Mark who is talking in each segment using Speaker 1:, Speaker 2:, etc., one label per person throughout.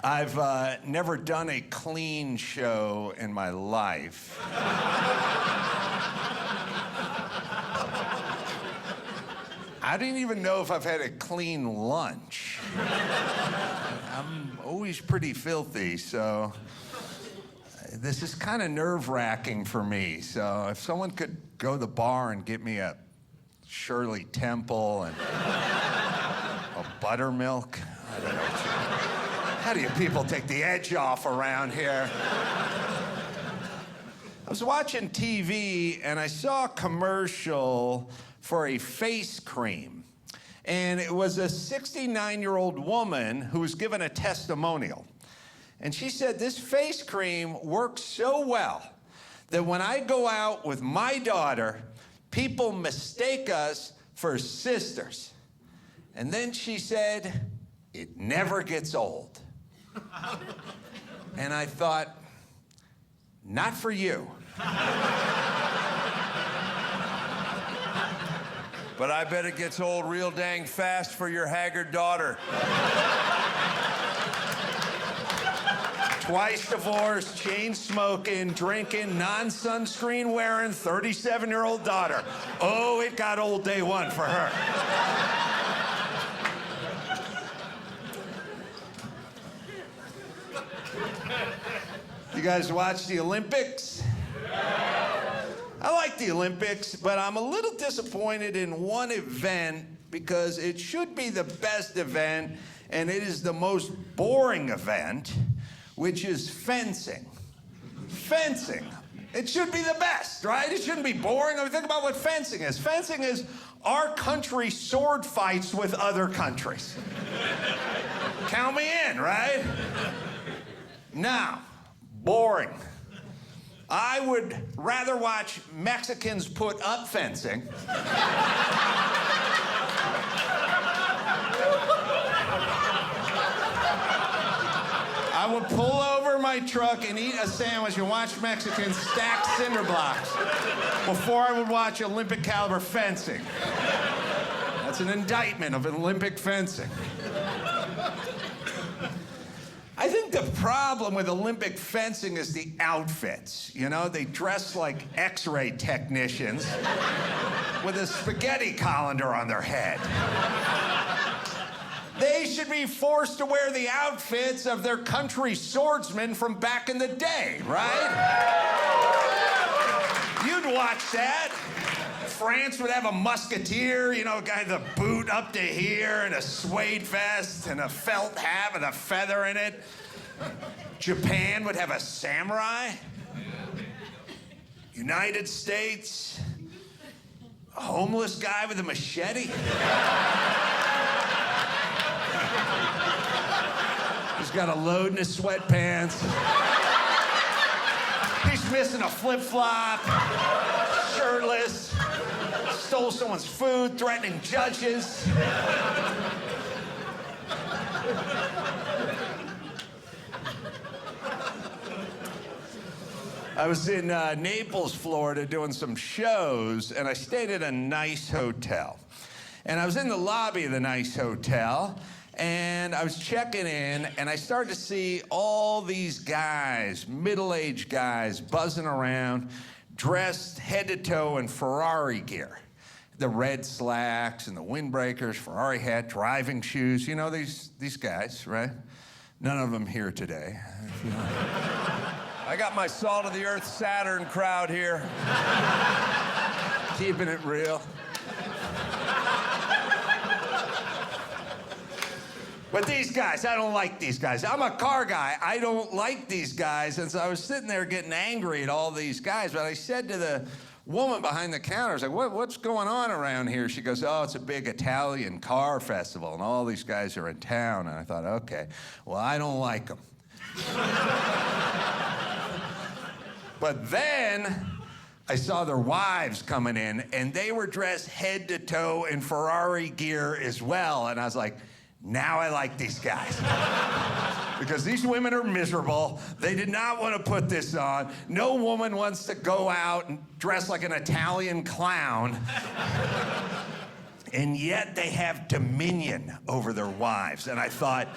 Speaker 1: I've never done a clean show in my life. I didn't even know if I've had a clean lunch. I'm always pretty filthy, so this is kind of nerve-wracking for me. So if someone could go to the bar and get me a Shirley Temple and a buttermilk, I don't know. How do you people take the edge off around here? I was watching TV and I saw a commercial for a face cream. And it was a 69-year-old woman who was given a testimonial. And she said, this face cream works so well that when I go out with my daughter, people mistake us for sisters. And then she said, it never gets old. And I thought, not for you.
Speaker 2: But I bet it gets old real dang fast for your haggard daughter.
Speaker 1: Twice divorced, chain smoking, drinking, non-sunscreen wearing, 37-year-old daughter. Oh, it got old day one for her. You guys watch the Olympics? I like the Olympics, but I'm a little disappointed in one event because it should be the best event, and it is the most boring event, which is fencing. Fencing. It should be the best, right? It shouldn't be boring. I mean, think about what fencing is. Fencing is our country sword fights with other countries. Count me in, right? Now, boring. I would rather watch Mexicans put up fencing. I would pull over my truck and eat a sandwich and watch Mexicans stack cinder blocks before I would watch Olympic caliber fencing. That's an indictment of Olympic fencing. I think the problem with Olympic fencing is the outfits. You know, they dress like X-ray technicians with a spaghetti colander on their head. They should be forced to wear the outfits of their country swordsmen from back in the day, right? You'd watch that. France would have a musketeer, you know, a guy with a boot up to here and a suede vest and a felt hat with a feather in it. Japan would have a samurai. United States, a homeless guy with a machete. He's got a load in his sweatpants. He's missing a flip-flop, shirtless. Stole someone's food, threatening judges. I was in Naples, Florida, doing some shows, and I stayed at a nice hotel. And I was in the lobby of the nice hotel, and I was checking in, and I started to see all these guys, middle-aged guys, buzzing around, dressed head to toe in Ferrari gear. The red slacks and the windbreakers, Ferrari hat, driving shoes. You know these guys, right? None of them here today.
Speaker 2: I got my salt-of-the-earth Saturn crowd here.
Speaker 1: Keeping it real. But these guys, I don't like these guys. I'm a car guy. I don't like these guys. And so I was sitting there getting angry at all these guys. But I said to the woman behind the counter, I was like, what's going on around here? She goes, oh, it's a big Italian car festival, and all these guys are in town. And I thought, okay, well, I don't like them. But then I saw their wives coming in, and they were dressed head to toe in Ferrari gear as well. And I was like, now I like these guys. Because these women are miserable. They did not want to put this on. No woman wants to go out and dress like an Italian clown. And yet they have dominion over their wives. And I thought,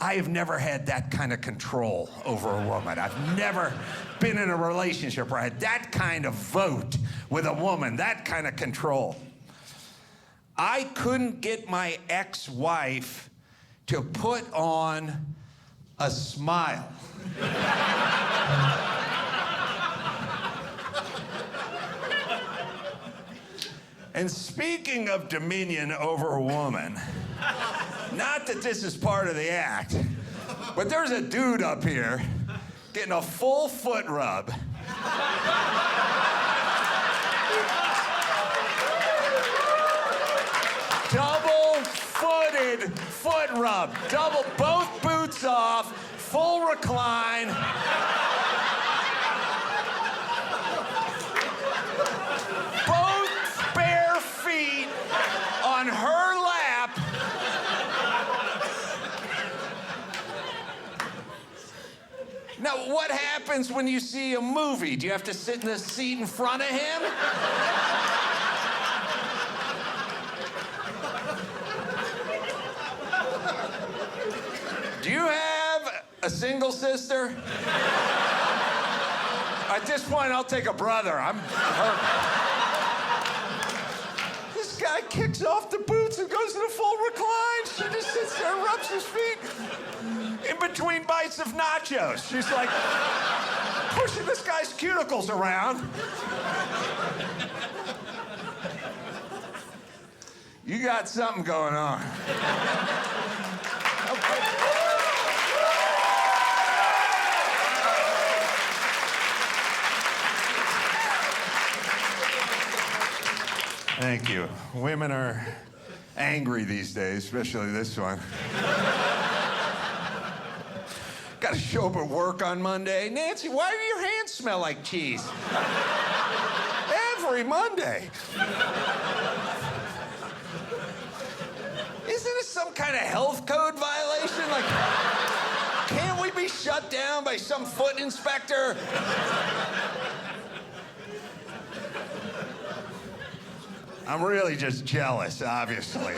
Speaker 1: I have never had that kind of control over a woman. I've never been in a relationship where I had that kind of vote with a woman, that kind of control. I couldn't get my ex-wife to put on a smile. And speaking of dominion over a woman, not that this is part of the act, but there's a dude up here getting a full foot rub. Double-footed foot rub. Double, both boots off, full recline. Both bare feet on her lap. Now, what happens when you see a movie? Do you have to sit in the seat in front of him? Do you have a single sister? At this point, I'll take a brother. I'm hurt. This guy kicks off the boots and goes to the full recline. She just sits there and rubs his feet in between bites of nachos. She's like pushing this guy's cuticles around. You got something going on. Thank you. Women are angry these days, especially this one. Got to show up at work on Monday. Nancy, why do your hands smell like cheese? Every Monday. Isn't it some kind of health code violation? Like, can't we be shut down by some foot inspector? I'm really just jealous, obviously.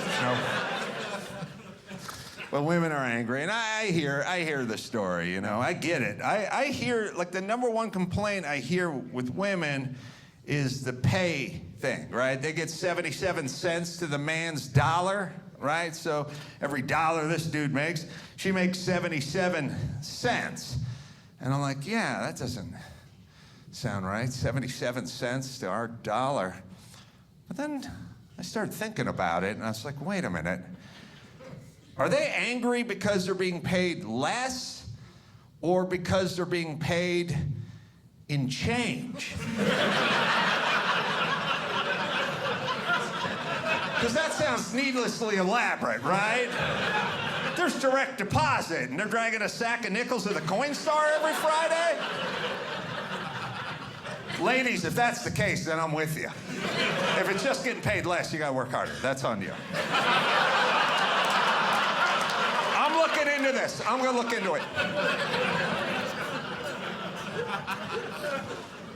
Speaker 1: But women are angry, and I hear the story, you know. I get it. I hear, like, the number one complaint I hear with women is the pay thing, right? They get 77 cents to the man's dollar, right? So every dollar this dude makes, she makes 77 cents. And I'm like, yeah, that doesn't sound right. 77 cents to our dollar. But then I started thinking about it, and I was like, wait a minute. Are they angry because they're being paid less or because they're being paid in change? Because that sounds needlessly elaborate, right? There's direct deposit, and they're dragging a sack of nickels to the Coinstar every Friday? Ladies, if that's the case, then I'm with you. If it's just getting paid less, you gotta work harder. That's on you. I'm looking into this. I'm gonna look into it.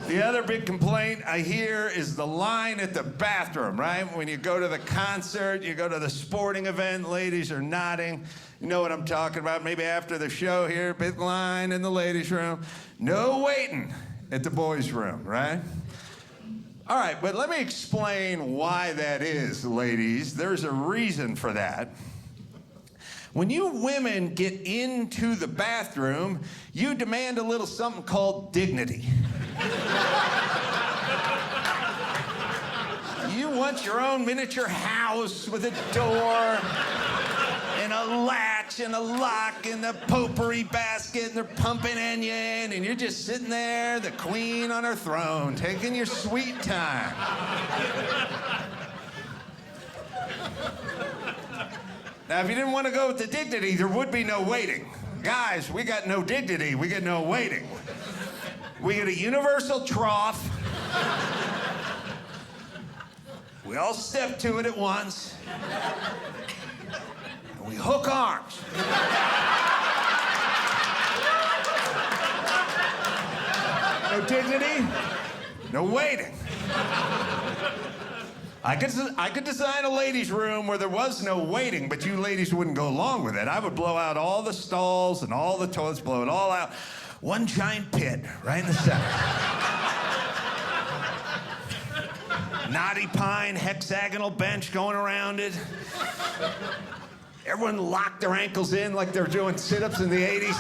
Speaker 1: The other big complaint I hear is the line at the bathroom, right? When you go to the concert, you go to the sporting event, ladies are nodding. You know what I'm talking about. Maybe after the show here, big line in the ladies' room. No waiting at the boys' room, right? All right, but let me explain why that is, ladies. There's a reason for that. When you women get into the bathroom, you demand a little something called dignity. You want your own miniature house with a door and a latch and a lock and a potpourri basket, and they're pumping in, and you're just sitting there, the queen on her throne, taking your sweet time. Now, if you didn't want to go with the dignity, there would be no waiting. Guys, we got no dignity. We get no waiting. We get a universal trough. We all step to it at once. And we hook arms. No dignity, no waiting. I could design a ladies' room where there was no waiting, but you ladies wouldn't go along with it. I would blow out all the stalls and all the toilets, blow it all out. One giant pit right in the center. Knotty pine, hexagonal bench going around it. Everyone locked their ankles in like they're doing sit-ups in the 80s.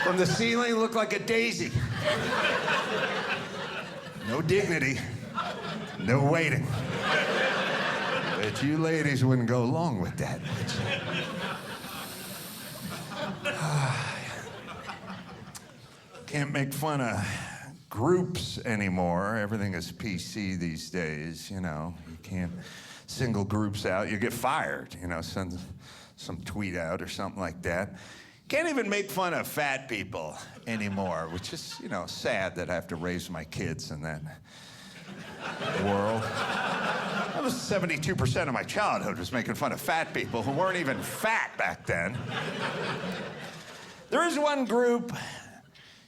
Speaker 1: From the ceiling, looked like a daisy. No dignity, no waiting. But you ladies wouldn't go along with that. Can't make fun of groups anymore. Everything is PC these days, you know. You can't single groups out. You get fired, you know, send some tweet out or something like that. Can't even make fun of fat people anymore, which is, you know, sad that I have to raise my kids in that world. That was 72% of my childhood was making fun of fat people who weren't even fat back then. There is one group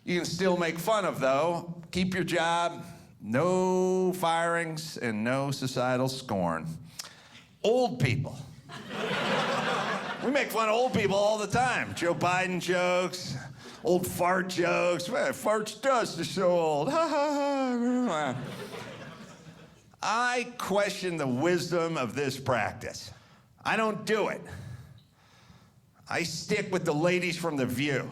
Speaker 1: you can still make fun of, though. Keep your job, no firings, and no societal scorn. Old people. We make fun of old people all the time. Joe Biden jokes, old fart jokes. Man, fart's dust is so old. Ha ha ha. I question the wisdom of this practice. I don't do it. I stick with the ladies from The View.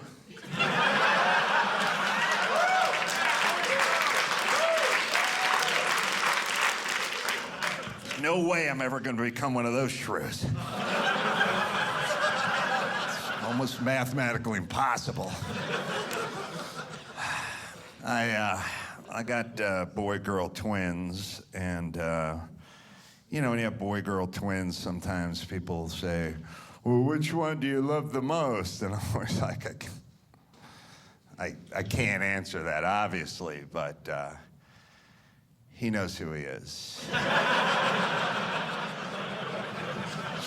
Speaker 1: No way I'm ever going to become one of those shrews. Almost mathematically impossible. I got boy-girl twins, and you know, when you have boy-girl twins, sometimes people say, well, which one do you love the most? And I'm always like, I can't answer that, obviously, but he knows who he is.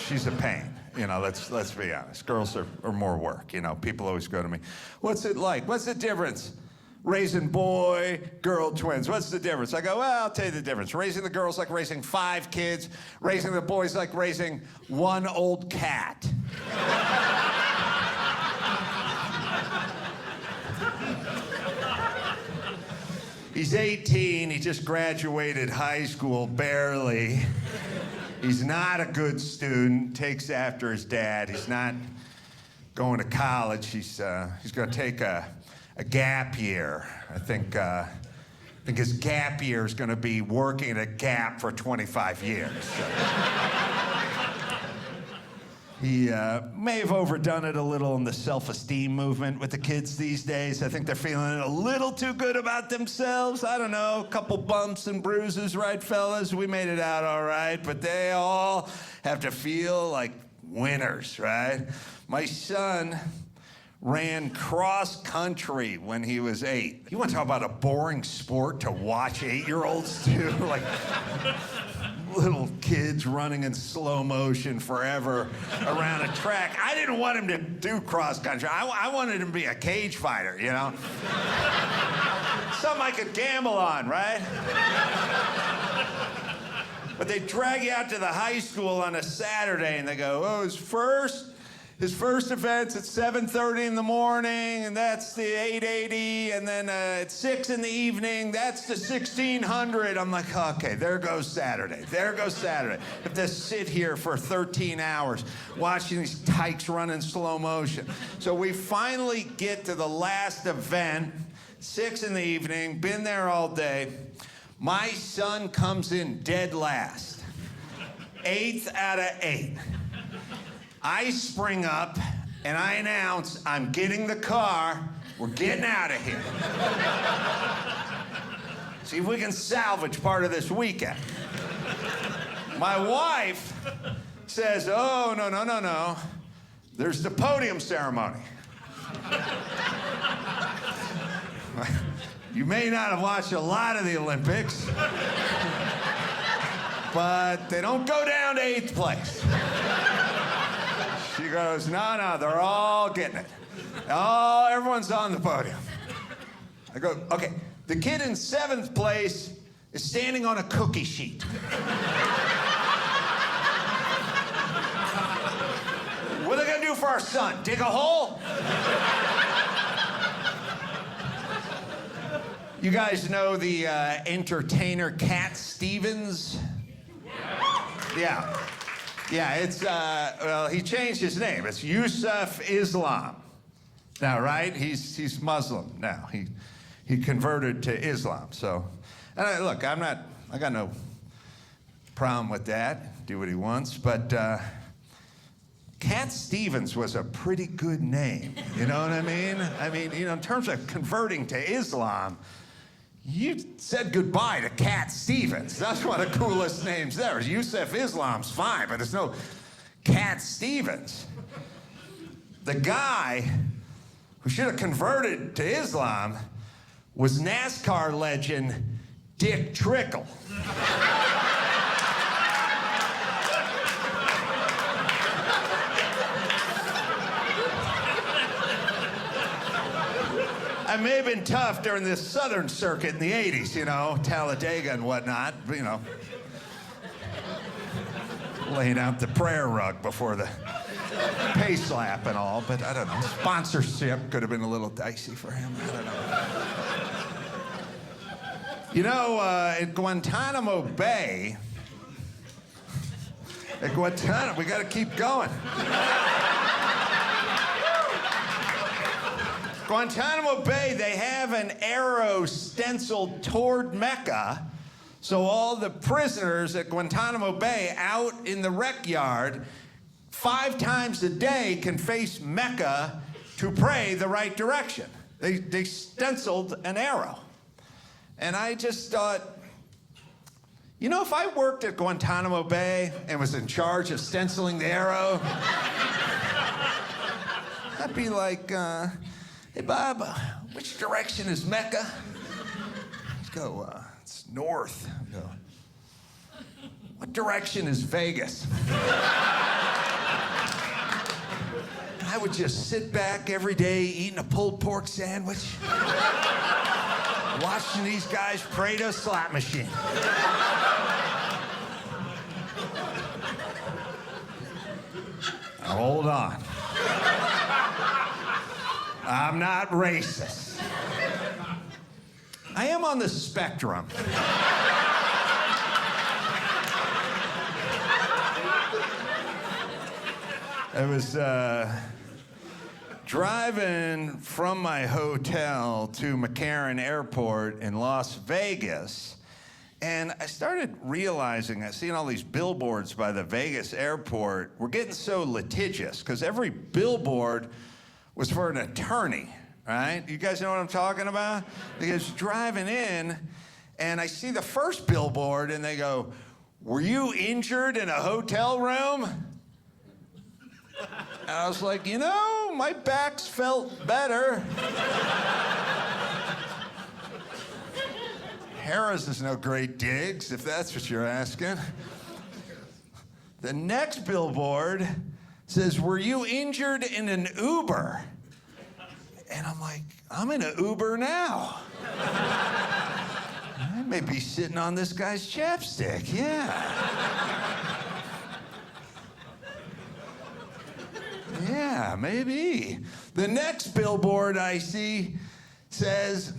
Speaker 1: She's a pain. You know, let's be honest. Girls are more work. You know, people always go to me, what's it like? What's the difference? Raising boy, girl twins. What's the difference? I go, well, I'll tell you the difference. Raising the girls like raising 5 kids. Raising the boys like raising 1 old cat. He's 18. He just graduated high school, barely. He's not a good student, takes after his dad. He's not going to college. He's going to take a gap year. I think his gap year is going to be working at a Gap for 25 years. He may have overdone it a little in the self-esteem movement with the kids these days. I think they're feeling a little too good about themselves. I don't know, a couple bumps and bruises, right, fellas? We made it out all right, but they all have to feel like winners, right? My son ran cross country when he was 8. You want to talk about a boring sport to watch 8-year-olds do? Like little kids running in slow motion forever around a track. I didn't want him to do cross country. I wanted him to be a cage fighter, you know? Something I could gamble on, right? But they drag you out to the high school on a Saturday and they go, oh, his first event's at 7:30 in the morning, and that's the 880, and then at 6 in the evening, that's the 1600. I'm like, okay, there goes Saturday. There goes Saturday. I have to sit here for 13 hours watching these tykes run in slow motion. So we finally get to the last event, 6 in the evening, been there all day. My son comes in dead last. 8th out of 8. I spring up and I announce, I'm getting the car, we're getting out of here. See if we can salvage part of this weekend. My wife says, oh, no. There's the podium ceremony. You may not have watched a lot of the Olympics, but they don't go down to 8th place. She goes, no, they're all getting it. Oh, everyone's on the podium. I go, okay, The kid in 7th place is standing on a cookie sheet. What are they gonna do for our son? Dig a hole? You guys know the entertainer Cat Stevens? Yeah. Yeah, it's, well, he changed his name. It's Yusuf Islam. Now, right? He's Muslim now. He converted to Islam. So, and look, I got no problem with that. Do what he wants. But Cat Stevens was a pretty good name. You know what I mean? I mean, you know, in terms of converting to Islam, you said goodbye to Cat Stevens. That's one of the coolest names there. Yusuf Islam's fine, but there's no Cat Stevens. The guy who should have converted to Islam was NASCAR legend Dick Trickle. I may have been tough during this Southern circuit in the 80s, you know, Talladega and whatnot, you know. Laying out the prayer rug before the pace lap and all, but I don't know. Sponsorship could have been a little dicey for him. I don't know. You know, at Guantanamo Bay, we got to keep going. Guantanamo Bay, they have an arrow stenciled toward Mecca, so all the prisoners at Guantanamo Bay out in the rec yard 5 times a day can face Mecca to pray the right direction. They stenciled an arrow. And I just thought, you know, if I worked at Guantanamo Bay and was in charge of stenciling the arrow, I'd be like, hey, Bob, which direction is Mecca? Let's go, it's north. I go, what direction is Vegas? I would just sit back every day eating a pulled pork sandwich, watching these guys pray to a slot machine. Now, hold on. I'm not racist. I am on the spectrum. I was driving from my hotel to McCarran Airport in Las Vegas, and I started realizing, I seen all these billboards by the Vegas airport were getting so litigious, because every billboard was for an attorney, right? You guys know what I'm talking about? Because driving in, and I see the first billboard, and they go, were you injured in a hotel room? And I was like, you know, my back's felt better. Harrah's is no great digs, if that's what you're asking. The next billboard says, were you injured in an Uber? And I'm like, I'm in an Uber now. I may be sitting on this guy's chapstick, yeah. Yeah, maybe. The next billboard I see says,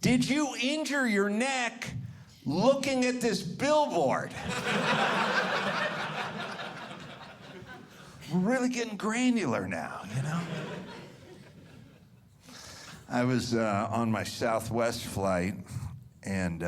Speaker 1: did you injure your neck looking at this billboard? We're really getting granular now, you know? I was on my Southwest flight, and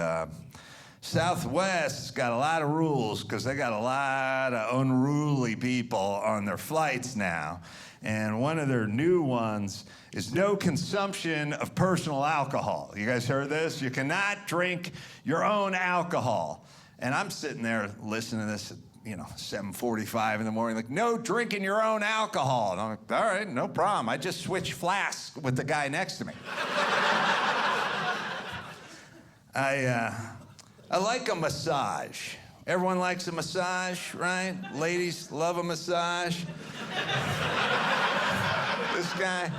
Speaker 1: Southwest's got a lot of rules because they got a lot of unruly people on their flights now. And one of their new ones is no consumption of personal alcohol. You guys heard this? You cannot drink your own alcohol. And I'm sitting there listening to this, you know, 7:45 in the morning, like, no drinking your own alcohol. And I'm like, all right, no problem. I just switched flasks with the guy next to me. I like a massage. Everyone likes a massage, right? Ladies love a massage. This guy.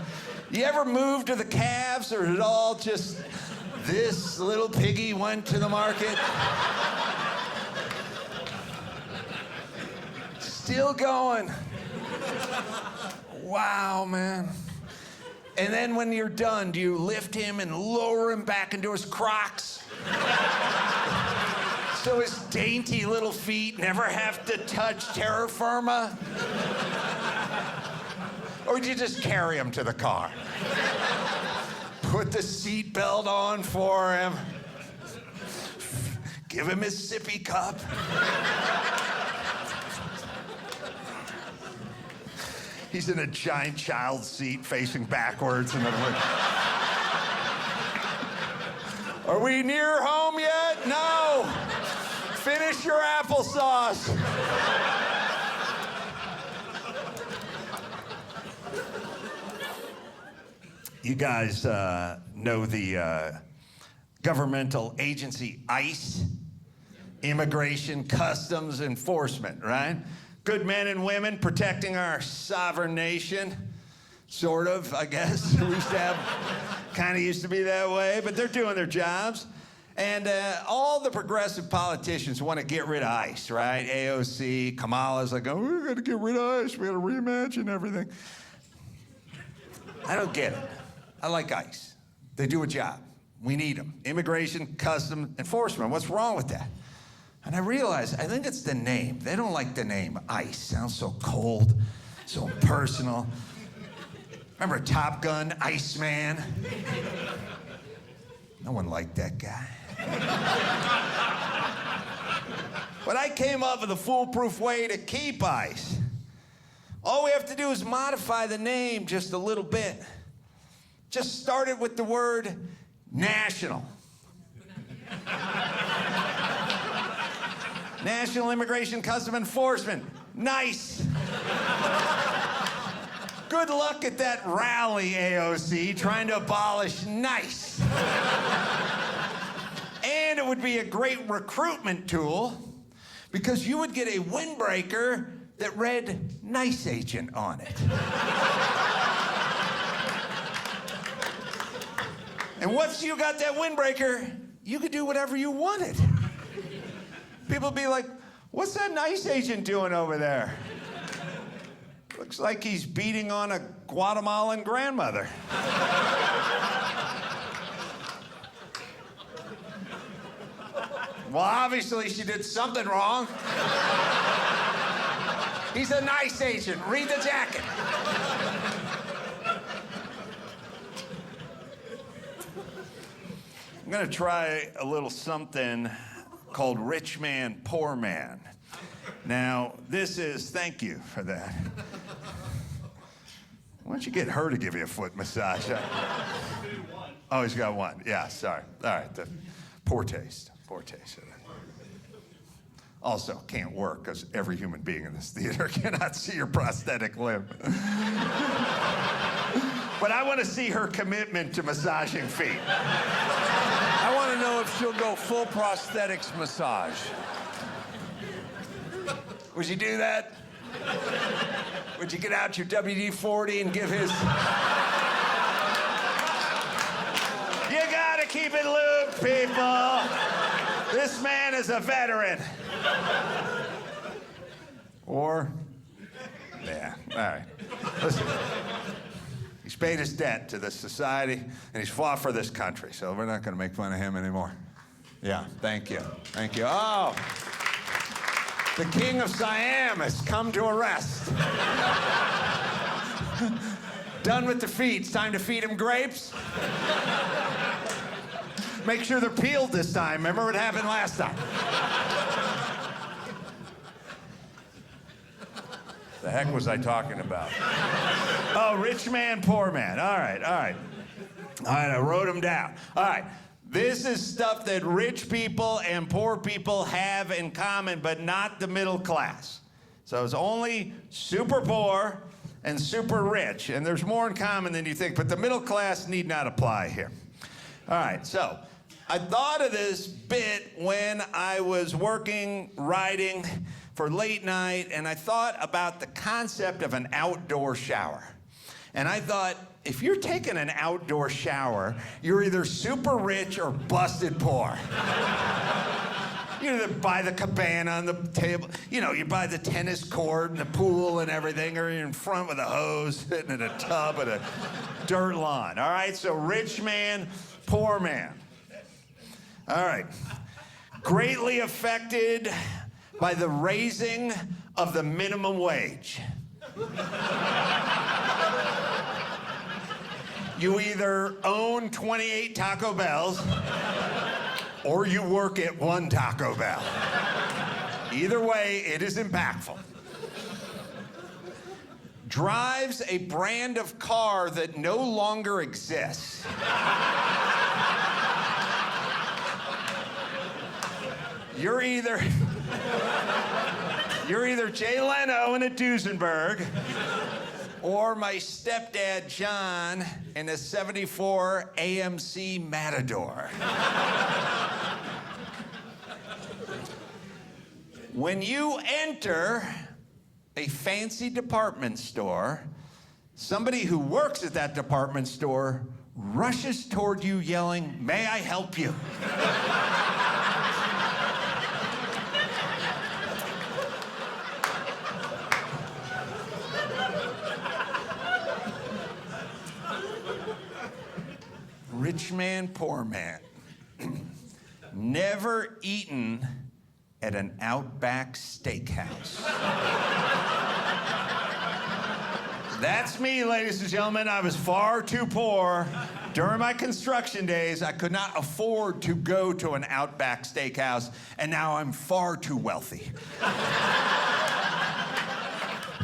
Speaker 1: You ever move to the calves, or is it all just This little piggy went to the market. Still going. Wow, man. And then when you're done, do you lift him and lower him back into his Crocs? So his dainty little feet never have to touch terra firma? Or would you just carry him to the car? Put the seatbelt on for him. Give him his sippy cup. He's in a giant child seat facing backwards. And are we near home yet? No. Finish your applesauce. You guys know the governmental agency ICE, Immigration Customs Enforcement, right? Good men and women protecting our sovereign nation. Sort of, I guess. We used to have, kind of used to be that way, but they're doing their jobs. And all the progressive politicians want to get rid of ICE, right? AOC, Kamala's like, oh, we're going to get rid of ICE. We got to reimagine everything. I don't get it. I like ICE. They do a job. We need them. Immigration, Customs Enforcement. What's wrong with that? And I realized, I think it's the name. They don't like the name ICE. Sounds so cold, so impersonal. Remember Top Gun, Iceman? No one liked that guy. But I came up with a foolproof way to keep ICE. All we have to do is modify the name just a little bit. Just start it with the word national. National Immigration Customs Enforcement. Nice. Good luck at that rally, AOC, trying to abolish nice. And it would be a great recruitment tool because you would get a windbreaker that read nice agent on it. And once you got that windbreaker, you could do whatever you wanted. People would be like, what's that nice agent doing over there? Looks like he's beating on a Guatemalan grandmother. Well, obviously she did something wrong. He's a nice agent. Read the jacket. I'm gonna try a little something called Rich Man, Poor Man. Now, this is, thank you for that. Why don't you get her to give you a foot massage? Oh, he's got one. Yeah, sorry. All right, poor taste. Also, can't work because every human being in this theater cannot see your prosthetic limb. But I want to see her commitment to massaging feet.
Speaker 2: I want to know if she'll go full prosthetics massage.
Speaker 1: Would you do that? Would you get out your WD-40 and give his... You gotta keep it lubed, people. This man is a veteran. Or... Yeah, all right. Listen. He's paid his debt to this society, and he's fought for this country, so we're not going to make fun of him anymore. Yeah, thank you. Thank you. Oh, the king of Siam has come to arrest. Done with the feet. It's time to feed him grapes. Make sure they're peeled this time. Remember what happened last time?
Speaker 2: The heck was I talking about?
Speaker 1: Oh, rich man, poor man. All right. All right, I wrote them down. All right. This is stuff that rich people and poor people have in common, but not the middle class. So it's only super poor and super rich, and there's more in common than you think, but the middle class need not apply here. All right, so I thought of this bit when I was writing for late night, and I thought about the concept of an outdoor shower. And I thought, if you're taking an outdoor shower, you're either super rich or busted poor. You either buy the cabana on the table, you buy the tennis court and the pool and everything, or you're in front with a hose, sitting in a tub at a dirt lawn. All right, so rich man, poor man. All right. Greatly affected by the raising of the minimum wage. You either own 28 Taco Bells or you work at one Taco Bell. Either way, it is impactful. Drives a brand of car that no longer exists. You're either Jay Leno in a Duesenberg or my stepdad John in a 74 AMC Matador. When you enter a fancy department store, somebody who works at that department store rushes toward you yelling, "May I help you?" Rich man, poor man. Never eaten at an Outback Steakhouse. That's me, ladies and gentlemen. I was far too poor. During my construction days, I could not afford to go to an Outback Steakhouse, and now I'm far too wealthy.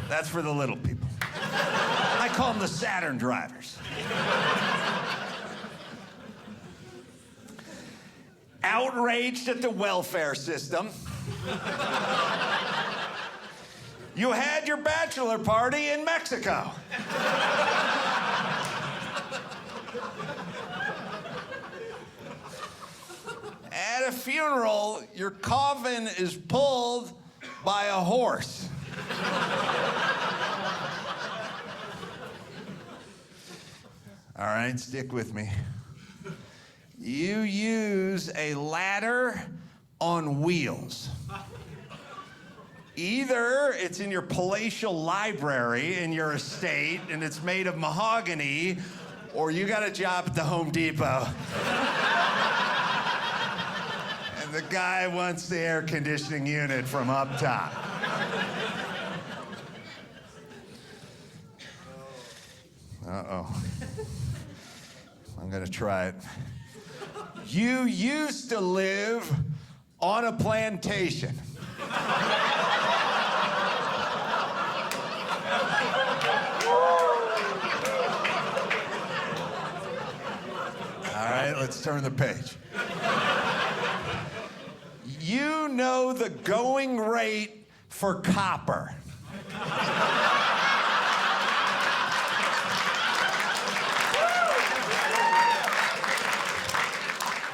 Speaker 1: That's for the little people. I call them the Saturn drivers. Outraged at the welfare system. You had your bachelor party in Mexico. At a funeral, your coffin is pulled by a horse. All right, stick with me. You use a ladder on wheels. Either it's in your palatial library in your estate and it's made of mahogany, or you got a job at the Home Depot. And the guy wants the air conditioning unit from up top. Uh-oh. I'm gonna try it. You used to live on a plantation. All right, let's turn the page. You know the going rate for copper.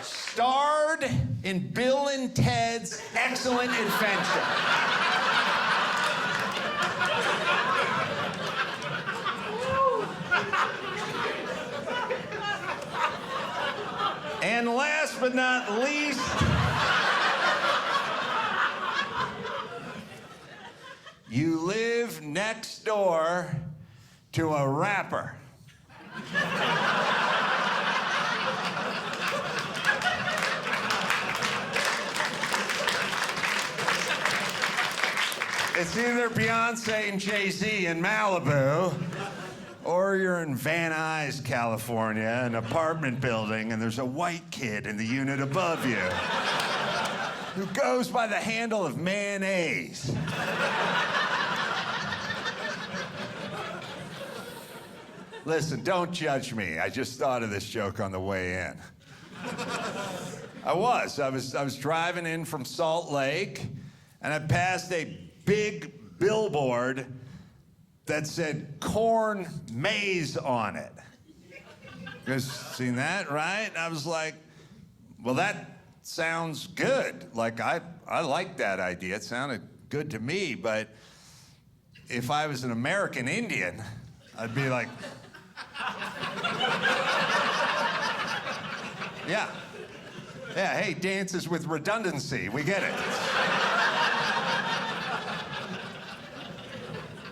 Speaker 1: Starred in Bill and Ted's Excellent Adventure. And last but not least, you live next door to a rapper. It's either Beyonce and Jay-Z in Malibu, or you're in Van Nuys, California, an apartment building, and there's a white kid in the unit above you who goes by the handle of mayonnaise. Listen, don't judge me. I just thought of this joke on the way in. I was driving in from Salt Lake, and I passed a big billboard that said corn maze on it. You guys seen that, right? I was like, well, that sounds good. Like, I like that idea. It sounded good to me, but if I was an American Indian, I'd be like, yeah. Yeah, hey, dances with redundancy. We get it.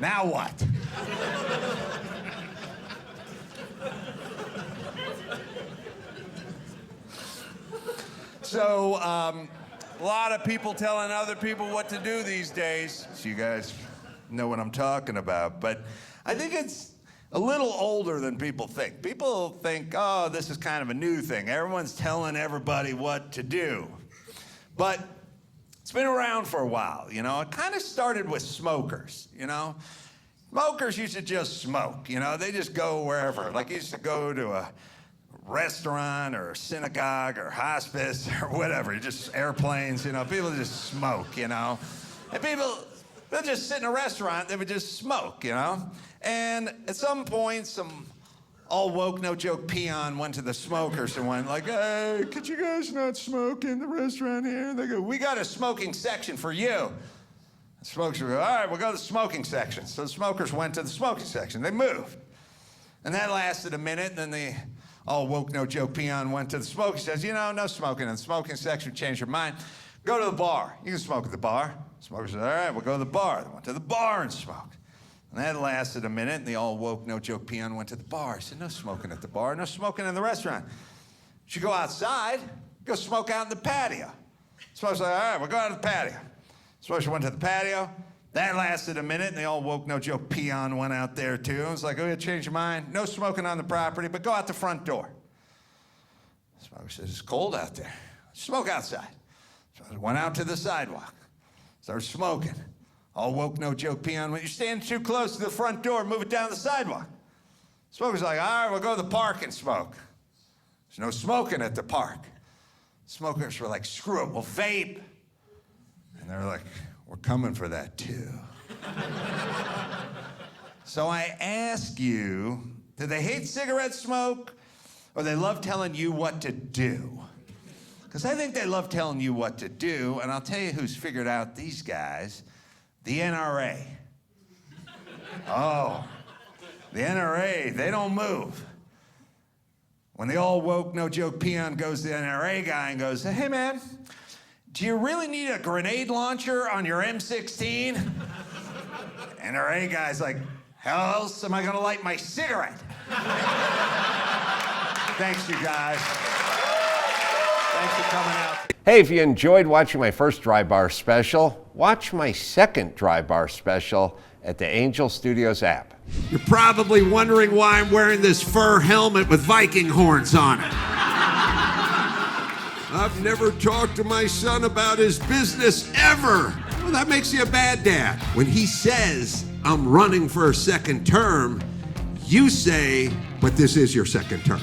Speaker 1: Now what? So, a lot of people telling other people what to do these days. So you guys know what I'm talking about. But I think it's a little older than people think. People think, oh, this is kind of a new thing. Everyone's telling everybody what to do. But it's been around for a while, you know. It kind of started with smokers, you know. Smokers used to just smoke, you know. They just go wherever. Like, you used to go to a restaurant or a synagogue or hospice or whatever, just airplanes, you know. People just smoke, you know. And people, they'll just sit in a restaurant, they would just smoke, you know. And at some point, some all woke, no joke peon went to the smokers and went like, hey, could you guys not smoke in the restaurant here? And they go, we got a smoking section for you. The smokers would go, all right, we'll go to the smoking section. So the smokers went to the smoking section. They moved. And that lasted a minute, and then the all woke, no joke peon went to the smoking section. You know, no smoking in the smoking section, change your mind. Go to the bar. You can smoke at the bar. Smokers said, all right, we'll go to the bar. They went to the bar and smoked. And that lasted a minute, and the all woke, no joke peon went to the bar. He said, no smoking at the bar, no smoking in the restaurant. You should go outside, go smoke out in the patio. Smokers said, all right, we'll go out to the patio. Smokers went to the patio. That lasted a minute, and the all woke, no joke peon went out there too. It was like, oh, yeah, change your mind. No smoking on the property, but go out the front door. Smoker said, it's cold out there. Smoke outside. So I went out to the sidewalk, started smoking. All woke, no joke peon. When you're standing too close to the front door, move it down the sidewalk. Smoker's like, all right, we'll go to the park and smoke. There's no smoking at the park. Smokers were like, screw it, we'll vape. And they're like, we're coming for that too. So I ask you, do they hate cigarette smoke or they love telling you what to do? Because I think they love telling you what to do, and I'll tell you who's figured out these guys. The NRA. Oh, the NRA, they don't move. When the all woke, no joke peon goes to the NRA guy and goes, hey man, do you really need a grenade launcher on your M16? NRA guy's like, how else am I gonna light my cigarette? Thanks, you guys. Thanks for coming out.
Speaker 2: Hey, if you enjoyed watching my first Dry Bar special, watch my second Dry Bar special at the Angel Studios app.
Speaker 3: You're probably wondering why I'm wearing this fur helmet with Viking horns on it. I've never talked to my son about his business ever. Well, that makes you a bad dad. When he says, I'm running for a second term, you say, but this is your second term.